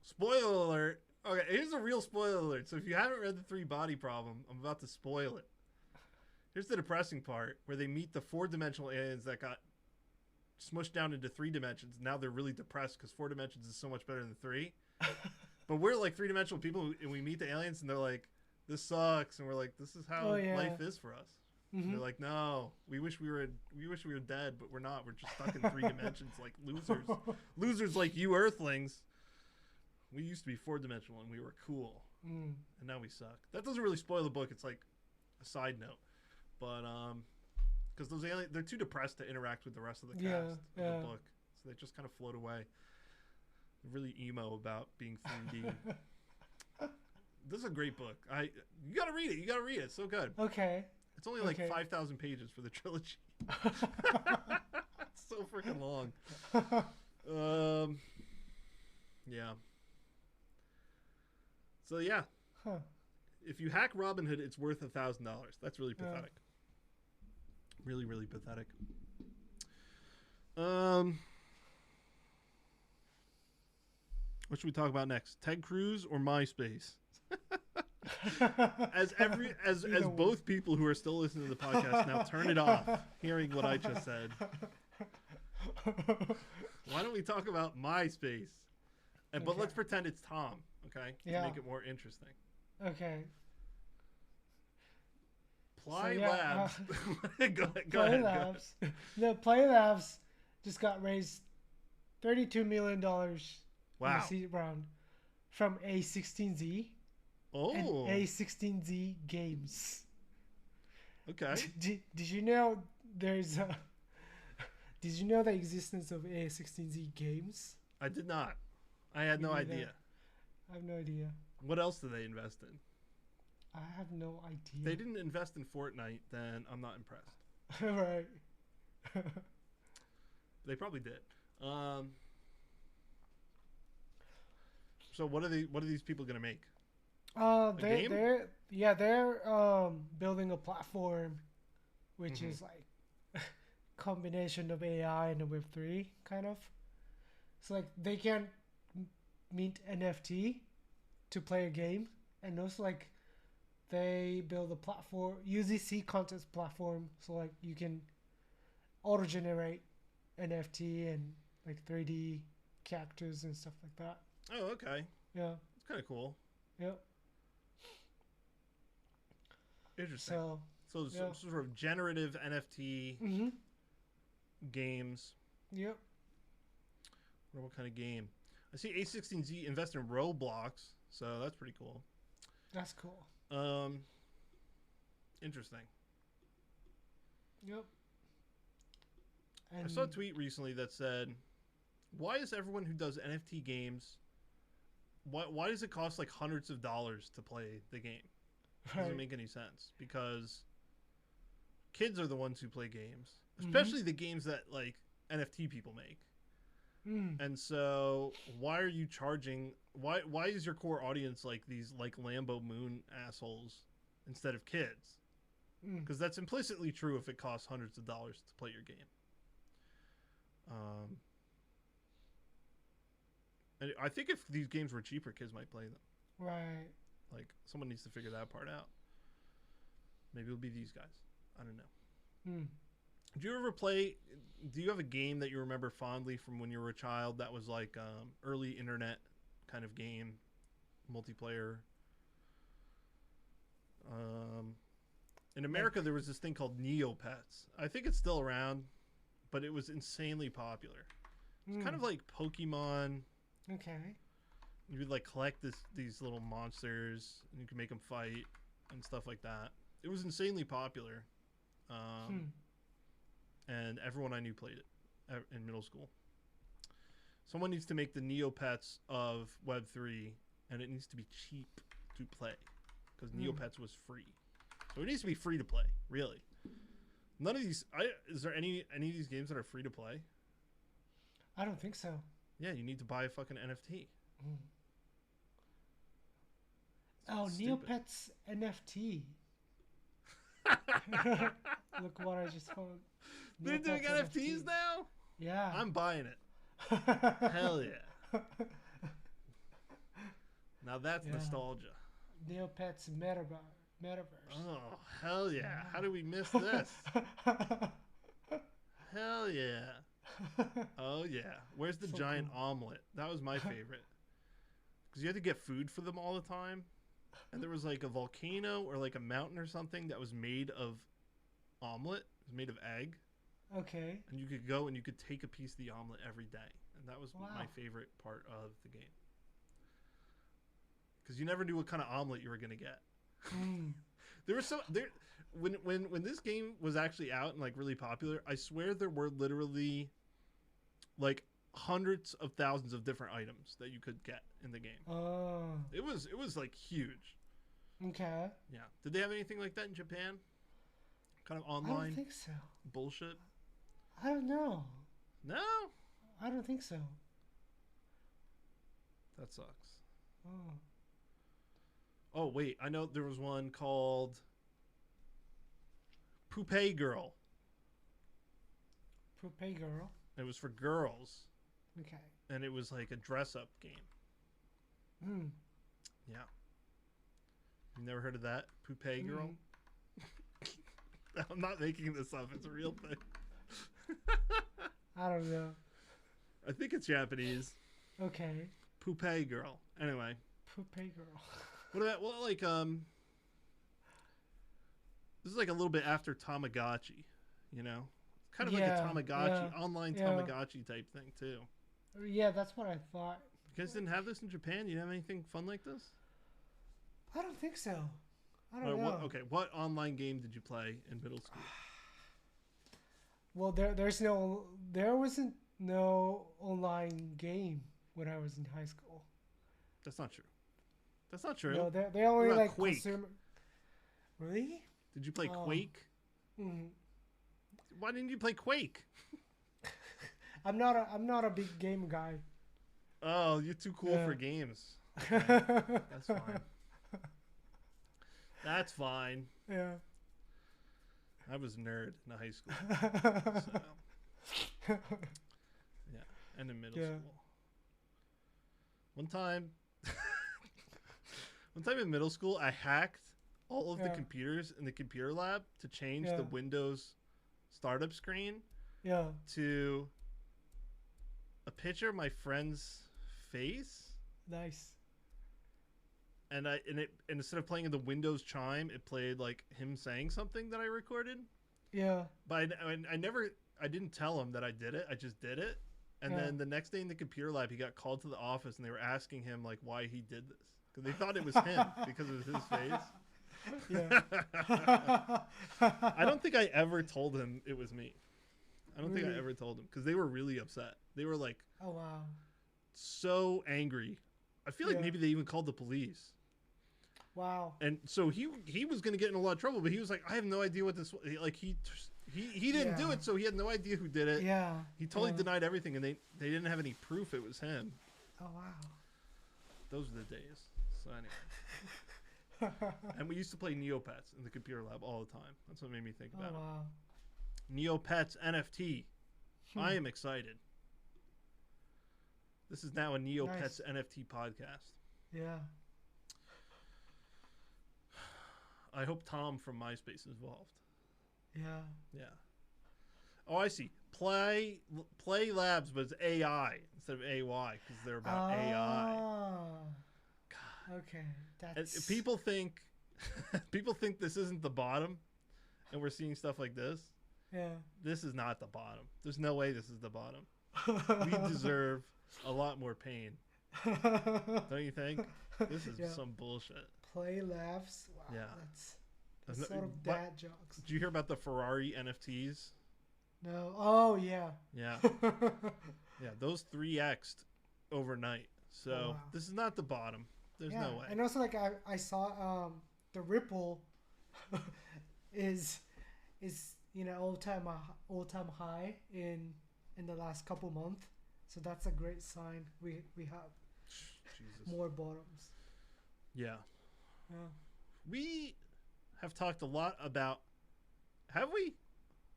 S1: spoiler alert. Okay, here's a real spoiler alert. So if you haven't read The Three Body Problem, I'm about to spoil it. Here's the depressing part where they meet the 4-dimensional aliens that got smushed down into 3 dimensions. Now they're really depressed because 4 dimensions is so much better than 3. But we're like 3-dimensional people, and we meet the aliens, and they're like, "This sucks," and we're like, "This is how life is for us." They're like, "No, we wish we were dead, but we're not. We're just stuck in 3 dimensions like losers, losers like you Earthlings. We used to be 4-dimensional, and we were cool, and now we suck." That doesn't really spoil the book. It's like a side note, but because those aliens, they're too depressed to interact with the rest of the cast of the book, so they just kind of float away. They're really emo about being 3D. This is a great book. You gotta read it. You gotta read it. It's so good.
S2: Okay.
S1: It's only like 5,000 pages for the trilogy. It's so freaking long. Yeah. So yeah.
S2: Huh.
S1: If you hack Robinhood, it's worth $1,000. That's really pathetic. Really, really pathetic. What should we talk about next? Ted Cruz or MySpace? as both people who are still listening to the podcast now turn it off, hearing what I just said. Why don't we talk about MySpace? But let's pretend it's Tom, okay? To make it more interesting.
S2: Okay.
S1: Play Labs. Go
S2: Play
S1: ahead.
S2: Labs. No, Play Labs just got raised $32 million in the seed round from A16Z and A16Z Games.
S1: Okay.
S2: Did you know there's a... Did you know the existence of A16Z Games?
S1: I did not. I had no idea.
S2: I have no idea.
S1: What else did they invest in?
S2: I have no idea.
S1: If they didn't invest in Fortnite, then I'm not impressed.
S2: Right.
S1: They probably did. So what are these people gonna make?
S2: They're building a platform, which is like combination of AI and Web3 kind of. So like they can mint NFT to play a game, and also like they build a platform, UGC contest platform, so like you can auto generate NFT and like 3D characters and stuff like that.
S1: Oh, okay.
S2: Yeah.
S1: It's kind of cool.
S2: Yep.
S1: Interesting. So sort of generative NFT games.
S2: Yep.
S1: What kind of game? I see A16Z invest in Roblox, so that's pretty cool.
S2: That's cool.
S1: Interesting.
S2: Yep.
S1: I saw a tweet recently that said, "Why is everyone who does NFT games? Why does it cost like hundreds of dollars to play the game? It doesn't make any sense because kids are the ones who play games, especially the games that like NFT people make.
S2: Mm.
S1: And so why are you charging? Why is your core audience like these like Lambo Moon assholes instead of kids?
S2: Mm.
S1: Because that's implicitly true if it costs hundreds of dollars to play your game. And I think if these games were cheaper, kids might play them.
S2: Right.
S1: Like someone needs to figure that part out. Maybe it'll be these guys. I don't know.
S2: Mm.
S1: Did you ever play? Do you have a game that you remember fondly from when you were a child that was like early internet kind of game, multiplayer? In America, there was this thing called Neopets. I think it's still around, but it was insanely popular. It's kind of like Pokemon.
S2: Okay.
S1: You would like collect these little monsters, and you could make them fight and stuff like that. It was insanely popular. And everyone I knew played it in middle school. Someone needs to make the Neopets of Web3, and it needs to be cheap to play because Neopets was free. So it needs to be free to play, really. None of these. Is there any of these games that are free to play?
S2: I don't think so.
S1: Yeah, you need to buy a fucking NFT.
S2: Oh,
S1: Stupid.
S2: Neopets NFT. Look what I just found.
S1: They're doing NFTs now?
S2: Yeah.
S1: I'm buying it. Hell yeah. Now that's nostalgia.
S2: Neopets metaverse.
S1: Oh, hell yeah. How did we miss this? Hell yeah. Oh, yeah. Where's the giant omelet? That was my favorite. Because you had to get food for them all the time. And there was like a volcano or like a mountain or something that was made of omelet. It was made of egg.
S2: Okay.
S1: And you could go and you could take a piece of the omelet every day. And that was my favorite part of the game. Because you never knew what kind of omelet you were going to get. There was when this game was actually out and like really popular, I swear there were literally like hundreds of thousands of different items that you could get in the game.
S2: Oh.
S1: It was like huge.
S2: Okay.
S1: Yeah. Did they have anything like that in Japan? Kind of online?
S2: I don't think so.
S1: Bullshit?
S2: I don't know.
S1: No?
S2: I don't think so.
S1: That sucks.
S2: Oh.
S1: Oh, wait. I know there was one called Poupée Girl.
S2: Poupée Girl.
S1: It was for girls.
S2: Okay.
S1: And it was like a dress-up game. Yeah. You never heard of that? Poupée Girl? I'm not making this up. It's a real thing.
S2: I don't know.
S1: I think it's Japanese.
S2: Okay.
S1: Poupée Girl. Anyway.
S2: Poupée Girl.
S1: What about, well, like, this is like a little bit after Tamagotchi, you know? Kind of like a Tamagotchi, online Tamagotchi type thing, too.
S2: Yeah, that's what I thought.
S1: You guys didn't have this in Japan? You didn't have anything fun like this?
S2: I don't think so. I don't know.
S1: What online game did you play in middle school?
S2: Well, there wasn't no online game when I was in high school.
S1: That's not true. That's not true.
S2: No, they only like
S1: Quake?
S2: consumer. Really?
S1: Did you play Quake?
S2: Mm-hmm.
S1: Why didn't you play Quake?
S2: I'm not a big game guy.
S1: Oh, you're too cool for games. Okay. That's fine. That's fine.
S2: Yeah.
S1: I was a nerd in high school. So. Yeah, and in middle school. One time in middle school, I hacked all of the computers in the computer lab to change the Windows startup screen to a picture of my friend's face.
S2: Nice.
S1: And instead of playing in the Windows chime, it played like him saying something that I recorded.
S2: Yeah.
S1: But I didn't tell him that I did it. I just did it. And then the next day in the computer lab, he got called to the office and they were asking him like why he did this. Because they thought it was him because it was his face.
S2: Yeah.
S1: I don't think I ever told him it was me. I don't think I ever told him because they were really upset. They were like,
S2: oh wow, so
S1: angry. I feel like maybe they even called the police.
S2: Wow.
S1: And so he was going to get in a lot of trouble, but he was like, I have no idea what this, like he He didn't do
S2: Yeah.
S1: it, so he had no idea who did it.
S2: Yeah.
S1: He totally
S2: yeah.
S1: denied everything, and they didn't have any proof it was him.
S2: Oh wow.
S1: Those are the days. So anyway. And we used to play Neopets in the computer lab all the time. That's what made me think about
S2: Oh wow.
S1: it. Neopets NFT.
S2: Hmm.
S1: I am excited. This is now a Neopets NFT podcast.
S2: Yeah.
S1: I hope Tom from MySpace is involved.
S2: Yeah.
S1: Yeah. Oh, I see. Play Labs was AI instead of AY because they're about AI. God.
S2: Okay.
S1: And
S2: That's
S1: people think this isn't the bottom, and we're seeing stuff like this.
S2: Yeah.
S1: This is not the bottom. There's no way this is the bottom. We deserve a lot more pain, don't you think? This is
S2: Yeah.
S1: some bullshit.
S2: Play laughs. Wow.
S1: Yeah.
S2: That's sort of
S1: What-
S2: dad jokes.
S1: Did you hear about the Ferrari NFTs?
S2: No. Oh yeah.
S1: Yeah. Yeah, those 3x'd overnight. So
S2: Oh, wow.
S1: this is not the bottom. There's
S2: Yeah.
S1: no way.
S2: And also, like I saw the Ripple is all time high in the last couple months. So that's a great sign. We have
S1: Jesus.
S2: more bottoms.
S1: Yeah.
S2: Yeah.
S1: We have talked a lot about, have we?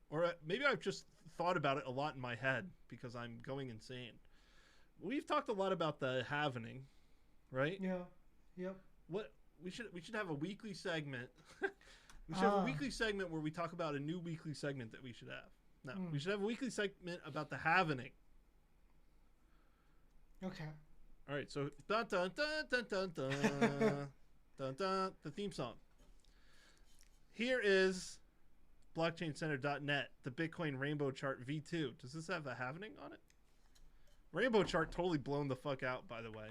S1: Or maybe I've just thought about it a lot in my head because I'm going insane. We've talked a lot about the halvening, right?
S2: Yeah. Yep.
S1: What we should have a weekly segment. We should have a weekly segment where we talk about a new weekly segment that we should have. No, we should have a weekly segment about the halvening.
S2: Okay.
S1: All right, so dun dun dun dun dun dun dun dun, the theme song. Here is blockchaincenter.net, the Bitcoin Rainbow Chart V2. Does this have a halvening on it? Rainbow Chart totally blown the fuck out, by the way.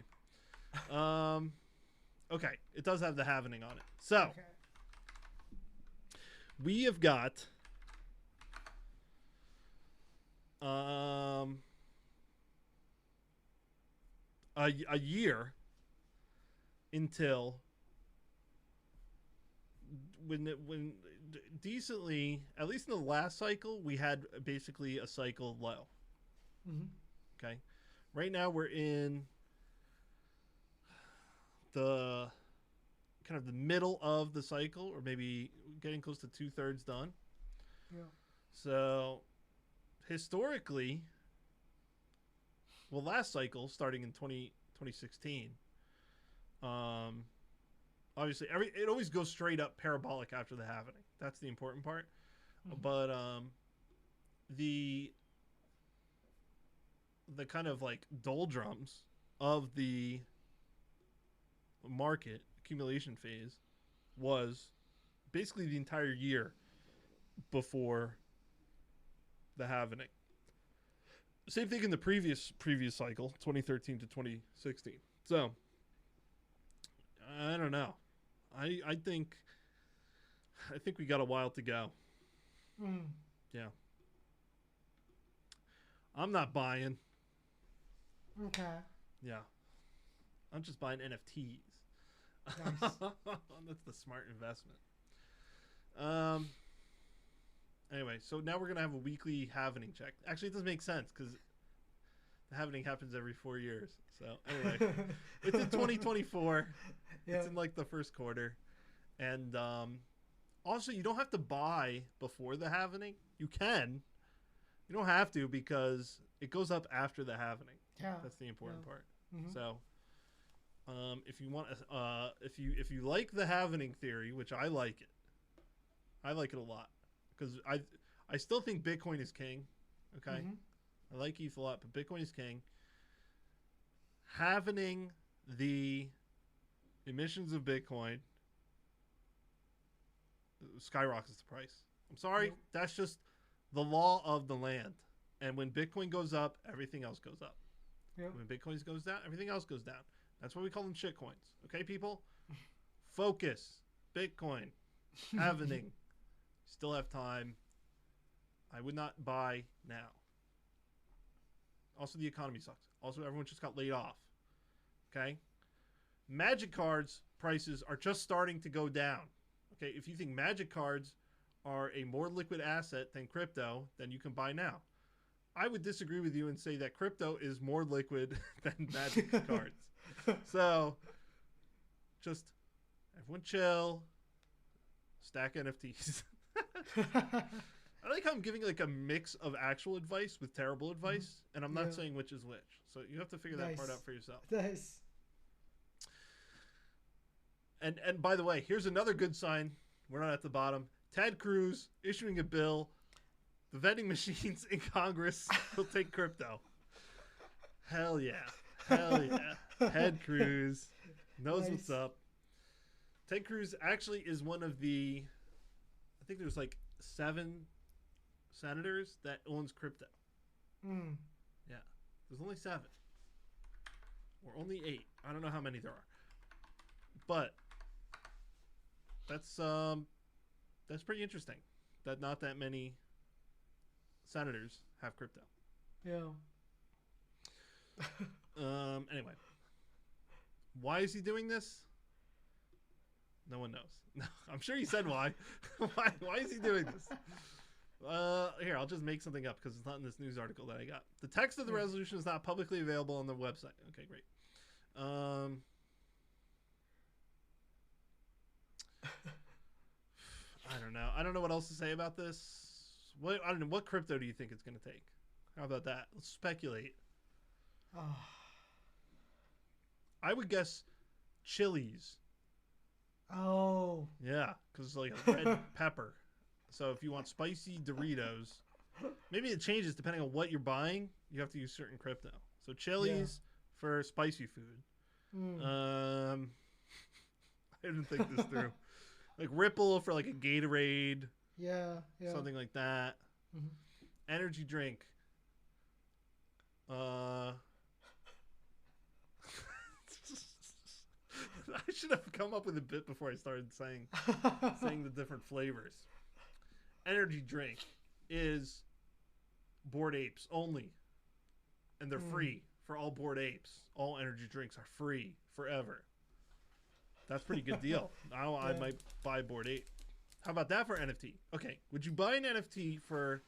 S1: Okay, it does have the halvening on it. So
S2: Okay.
S1: we have got a year until when decently, at least in the last cycle, we had basically a cycle low.
S2: Mm-hmm.
S1: Okay, right now we're in the kind of the middle of the cycle, or maybe getting close to 2/3 done.
S2: Yeah.
S1: So historically, well, last cycle starting in 2016, obviously it always goes straight up parabolic after the halving. That's the important part.
S2: Mhm.
S1: But the kind of like doldrums of the market accumulation phase was basically the entire year before the halving. Same thing in the previous cycle, 2013 to 2016. So I don't know. I think we got a while to go.
S2: Mm.
S1: Yeah. I'm not buying.
S2: Okay.
S1: Yeah. I'm just buying NFTs.
S2: Nice.
S1: That's the smart investment. Anyway, so now we're gonna have a weekly halvening check. Actually, it doesn't make sense because the halvening happens every 4 years. So anyway, it's in 2024.
S2: Yeah.
S1: It's in like the first quarter, and also you don't have to buy before the halvening. You can. You don't have to because it goes up after the halvening.
S2: Yeah.
S1: That's the important part.
S2: Mhm.
S1: So, if you want, if you like the halvening theory, which I like it a lot because I still think Bitcoin is king. Okay,
S2: Mhm.
S1: I like ETH a lot, but Bitcoin is king. Halvening the emissions of Bitcoin skyrockets the price. I'm sorry,
S2: Yep.
S1: that's just the law of the land. And when Bitcoin goes up, everything else goes up.
S2: Yep.
S1: When Bitcoin goes down, everything else goes down. That's why we call them shitcoins. Okay, people? Focus. Bitcoin. Halvening. Still have time. I would not buy now. Also, the economy sucks. Also, everyone just got laid off. Okay? Magic cards prices are just starting to go down. Okay? If you think magic cards are a more liquid asset than crypto, then you can buy now. I would disagree with you and say that crypto is more liquid than Magic cards. So, just everyone chill, stack NFTs. I like how I'm giving like a mix of actual advice with terrible advice, and I'm not saying which is which. So you have to figure that part out for yourself.
S2: Nice.
S1: And by the way, here's another good sign. We're not at the bottom. Ted Cruz issuing a bill. The vending machines in Congress will take crypto. Hell yeah. Hell yeah. Ted Cruz knows what's up. Ted Cruz actually is one of the, I think there's like 7 senators that owns crypto. Yeah. There's only 7. Or only 8. I don't know how many there are. But that's pretty interesting that not that many senators have crypto.
S2: Yeah.
S1: Anyway, why is he doing this? No one knows. No, I'm sure he said why. Why is he doing this? Here, I'll just make something up because it's not in this news article that I got. The text of the resolution is not publicly available on the website. Okay, great. I don't know. I don't know what else to say about this. I don't know. What crypto do you think it's going to take? How about that? Let's speculate. I would guess chilies.
S2: Oh.
S1: Yeah, because it's like a red pepper. So if you want spicy Doritos, maybe it changes depending on what you're buying. You have to use certain crypto. So chilies for spicy food. I didn't think this through. Like Ripple for like a Gatorade.
S2: Yeah.
S1: Something like that. Energy drink. I should have come up with a bit before I started saying the different flavors. Energy drink is Bored Apes only. And they're free for all Bored Apes. All energy drinks are free forever. That's a pretty good deal. Now I might buy Bored Ape. How about that for NFT? Okay, would you buy an NFT for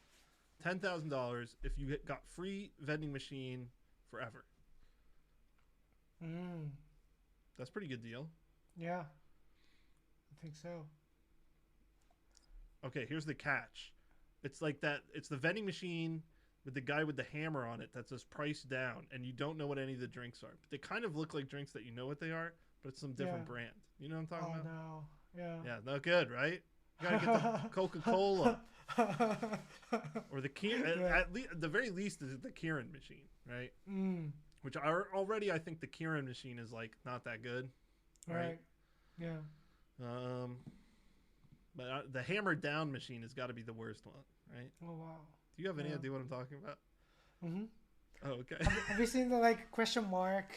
S1: $10,000 if you got free vending machine forever? That's a pretty good deal.
S2: Yeah, I think so.
S1: Okay, here's the catch. It's like that. It's the vending machine with the guy with the hammer on it that says price down, and you don't know what any of the drinks are. But they kind of look like drinks that you know what they are, but it's some different brand. You know what I'm talking about?
S2: Oh, no. Yeah.
S1: Yeah, no good, right? You gotta get the Coca-Cola. Or the at the very least is the Kieran machine, right? Which already I think the Kieran machine is like not that good, right?
S2: Yeah.
S1: But the hammered down machine has got to be the worst one, right?
S2: Oh wow.
S1: Do you have any idea what I'm talking about? Oh, okay.
S2: Have you seen the like question mark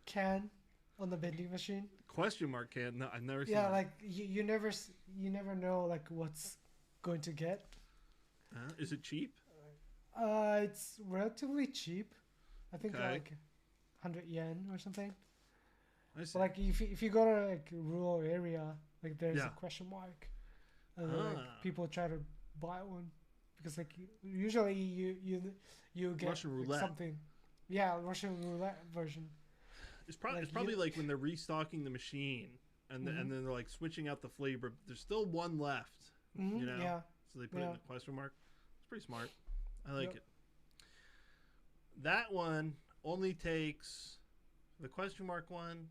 S2: can on the vending machine?
S1: Question mark can? No, I've never seen.
S2: Yeah,
S1: that.
S2: like you never know like what's going to get.
S1: Is it cheap?
S2: It's relatively cheap. I think like 100 yen or something.
S1: I see.
S2: But like if you go to like a rural area, like there's a question mark, and like people try to buy one because like usually you get
S1: Russian roulette.
S2: Like, something. Yeah, Russian roulette version.
S1: It's probably like when they're restocking the machine and and then they're like switching out the flavor. There's still one left. You know.
S2: Yeah.
S1: So they put it in the question mark. It's pretty smart. I like it. That one only takes the question mark one.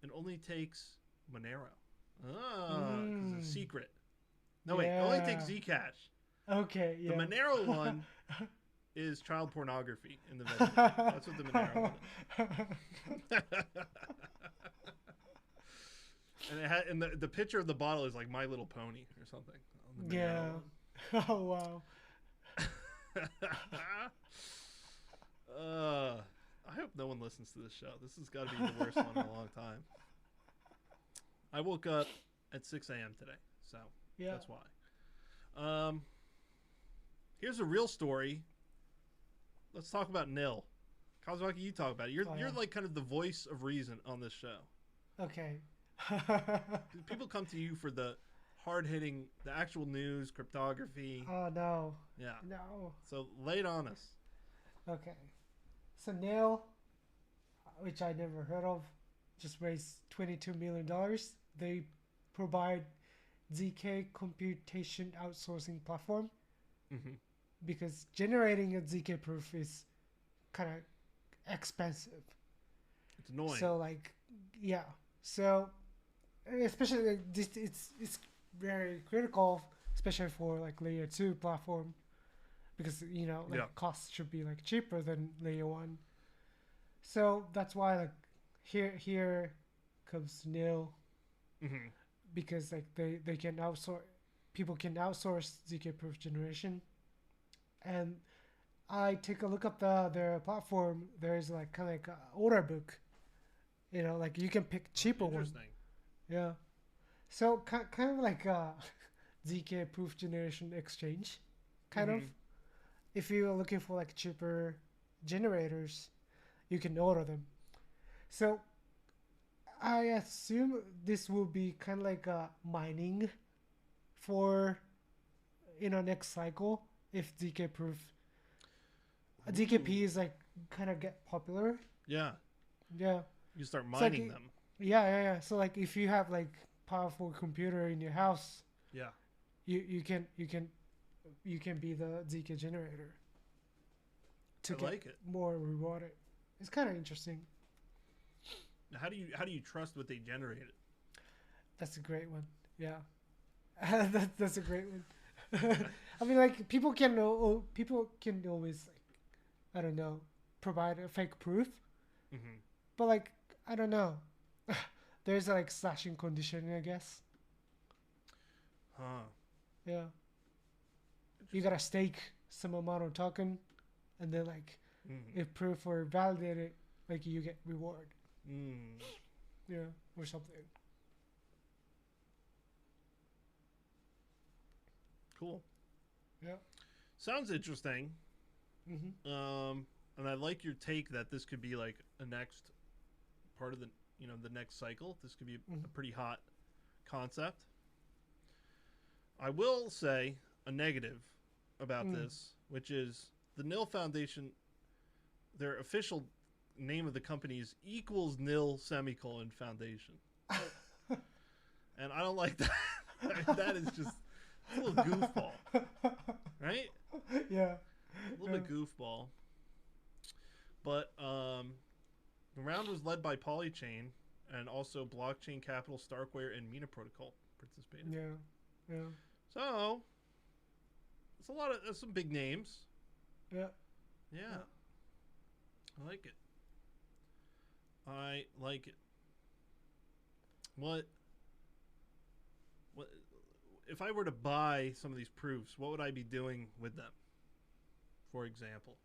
S1: It only takes Monero. Because it's secret. No, wait. It only takes Zcash.
S2: Okay, yeah.
S1: The Monero one is child pornography in the vending. That's what the Monero one is. And the picture of the bottle is like My Little Pony or something.
S2: Yeah. Oh, wow.
S1: I hope no one listens to this show. This has got to be the worst one in a long time. I woke up at 6 a.m. today, so that's why. Here's a real story. Let's talk about nil. Kazuaki, you talk about it. You're like kind of the voice of reason on this show.
S2: Okay.
S1: People come to you for the hard hitting, the actual news, cryptography.
S2: Oh no.
S1: Yeah.
S2: No.
S1: So lay it on us.
S2: Okay. So Nail, which I never heard of, just raised $22 million. They provide ZK computation outsourcing platform
S1: Mm-hmm.
S2: because generating a ZK proof is kind of expensive.
S1: It's annoying.
S2: So like, yeah. So especially like this, it's very critical, especially for like layer 2 platform, because like costs should be like cheaper than layer 1. So that's why like here comes Nil,
S1: Mm-hmm.
S2: because like they can outsource, people can outsource ZK proof generation. And I take a look at their platform. There's like kind of like an order book, like you can pick cheaper one.
S1: Interesting.
S2: Yeah. So kind of like a ZK proof generation exchange, kind of. If you're looking for like cheaper generators, you can order them. So I assume this will be kind of like a mining for next cycle if ZK proof, ZKP is like kind of get popular.
S1: Yeah.
S2: Yeah.
S1: You start mining
S2: like,
S1: them.
S2: Yeah. So like if you have like powerful computer in your house,
S1: Yeah.
S2: you can be the ZK generator to
S1: I
S2: get
S1: like it.
S2: more rewarded. It's kind of interesting.
S1: Now, how do you trust what they generated?
S2: That's a great one. Yeah. That's a great one. I mean, like people can always like, I don't know, provide a fake proof, but like I don't know, there's like slashing condition, I guess.
S1: Huh.
S2: Yeah. You gotta stake some amount of token, and then like if proof or validated, like you get reward. Yeah, or something.
S1: Cool.
S2: Yeah.
S1: Sounds interesting.
S2: Mm-hmm.
S1: And I like your take that this could be like a next part of the next cycle. This could be a pretty hot concept. I will say a negative about this, which is the Nil Foundation. Their official name of the company is equals Nil Foundation, and I don't like that. I mean, that is just a little goofball, right?
S2: Yeah.
S1: A little bit goofball. But the round was led by Polychain, and also Blockchain Capital, Starkware, and Mina Protocol participated.
S2: Yeah.
S1: So it's there's some big names.
S2: Yeah.
S1: I like it. What if I were to buy some of these proofs? What would I be doing with them? For example,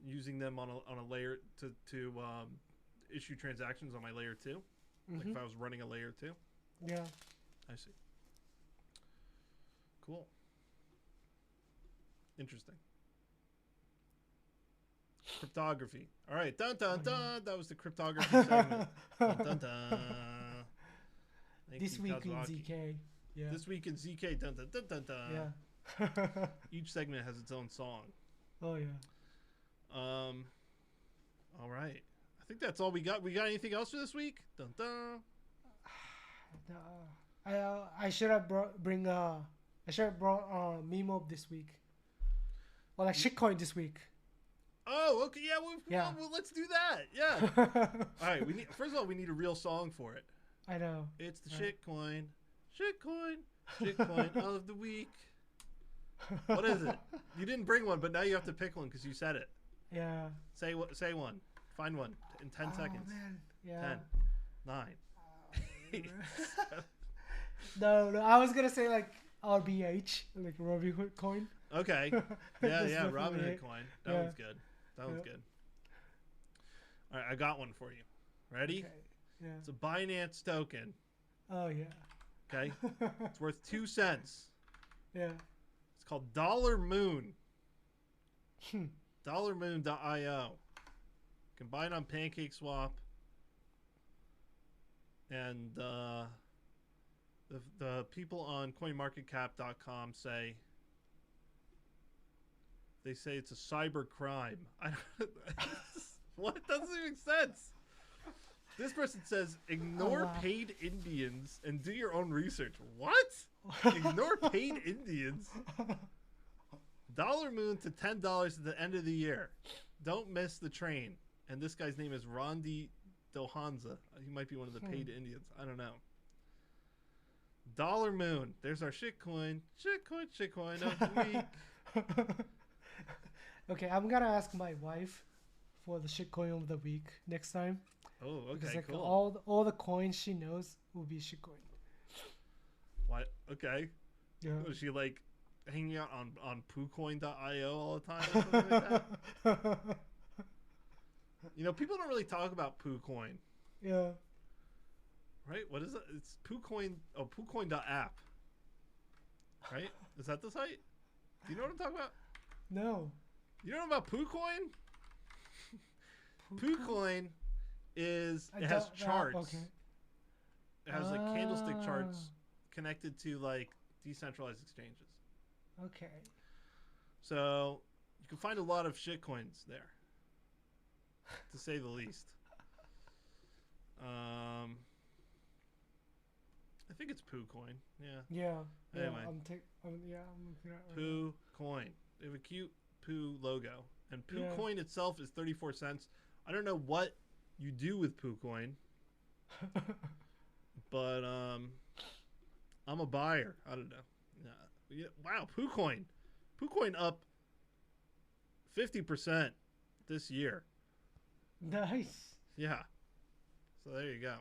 S1: using them on a layer to issue transactions on my layer 2, like if I was running a layer 2.
S2: Yeah.
S1: I see. Cool. Interesting. Cryptography. All right. Dun dun dun. That was the cryptography segment. Dun dun dun.
S2: This week in ZK. Yeah.
S1: This week in ZK. Dun dun dun dun dun.
S2: Yeah.
S1: Each segment has its own song.
S2: Oh yeah.
S1: All right. I think that's all we got. We got anything else for this week? Dun dun.
S2: No. I should have brought meme up this week. Well, like shitcoin this week.
S1: Oh, okay. Yeah, well, let's do that. Yeah. All right. First of all, we need a real song for it.
S2: I know.
S1: It's the shitcoin of the week. What is it? You didn't bring one, but now you have to pick one because you said it.
S2: Yeah.
S1: Say one. Find one in 10 seconds.
S2: Man. Yeah.
S1: 10, 9, 8.
S2: No. I was gonna say like RBH, like Robin Hood coin.
S1: Okay. Yeah. Robin Hood coin. That one's good. Good. All right, I got one for you. Ready?
S2: Okay. Yeah.
S1: It's a Binance token.
S2: Oh yeah.
S1: Okay. It's worth 2 cents.
S2: Yeah.
S1: It's called Dollar Moon. DollarMoon.io. You can buy it on PancakeSwap. And The people on CoinMarketCap.com say it's a cyber crime. What? Doesn't even make sense. This person says, ignore paid Indians and do your own research. What? Ignore paid Indians? Dollar Moon to $10 at the end of the year. Don't miss the train. And this guy's name is Rondi Dohanza. He might be one of the paid Indians. I don't know. Dollar Moon. There's our shitcoin. Shitcoin of the week.
S2: Okay, I'm gonna ask my wife for the shitcoin of the week next time.
S1: Oh, okay,
S2: because, like,
S1: cool.
S2: all the coins she knows will be shitcoin.
S1: What? Okay.
S2: Yeah.
S1: Was she like hanging out on poocoin.io all the time or something like that? You know, people don't really talk about poocoin.
S2: Yeah.
S1: Right? What is it? It's poocoin. Oh, poocoin.app. Right? Is that the site? Do you know what I'm talking about?
S2: No.
S1: You know about poocoin? Poocoin is it has charts.
S2: Okay.
S1: It has like candlestick charts connected to like decentralized exchanges.
S2: Okay.
S1: So you can find a lot of shitcoins there, to say the least. I think it's poocoin. Yeah.
S2: Yeah.
S1: Anyway.
S2: I'm looking at it right
S1: Poo coin. They have a cute poo logo, and poo coin itself is 34 cents. I don't know what you do with poo coin, but I'm a buyer. I don't know. Yeah. Wow, poo coin up 50% this year.
S2: Nice.
S1: Yeah. So there you go.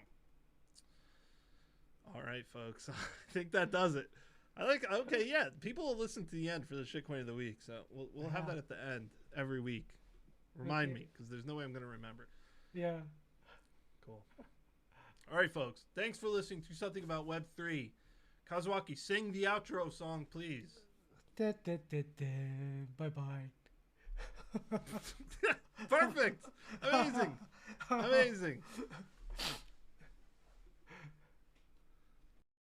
S1: All right, folks. I think that does it. Okay, yeah. People will listen to the end for the shitcoin of the week, so we'll have that at the end every week. Remind me, because there's no way I'm going to remember.
S2: Yeah.
S1: Cool. All right, folks. Thanks for listening to Something About Web3. Kazuaki, sing the outro song, please.
S2: Bye-bye.
S1: Perfect. Amazing.